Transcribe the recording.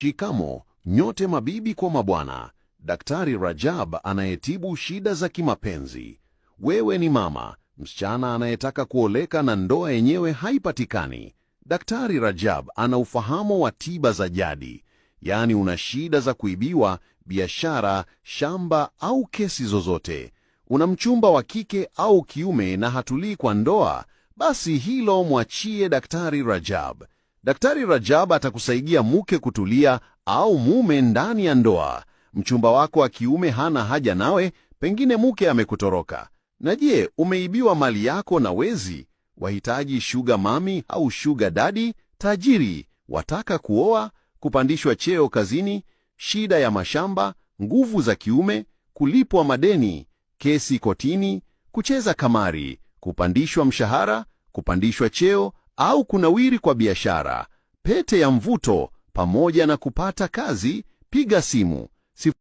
Shikamo nyote mabibi kwa mabwana. Daktari Rajab anayetibu shida za kimapenzi. Wewe ni mama, msichana anayetaka kuoleka na ndoa yenyewe haipatikani. Daktari Rajab ana ufahamu wa tiba za jadi. Yaani una shida za kuibiwa, biashara, shamba au kesi zozote. Una mchumba wa kike au kiume na hatulii kwa ndoa, basi hilo mwachie Daktari Rajab. Daktari Rajab atakusaidia mke kutulia au mume ndani ya ndoa. Mchumba wako wa kiume hana haja nawe, pengine mke amekutoroka. Na je, umeibiwa mali yako na wezi? Wahitaji sugar mami au sugar daddy? Tajiri, wataka kuoa, kupandishwa cheo kazini, shida ya mashamba, nguvu za kiume, kulipwa madeni, kesi kotini, kucheza kamari, kupandishwa mshahara, kupandishwa cheo au kunawiri kwa biashara, pete ya mvuto pamoja na kupata kazi? Piga simu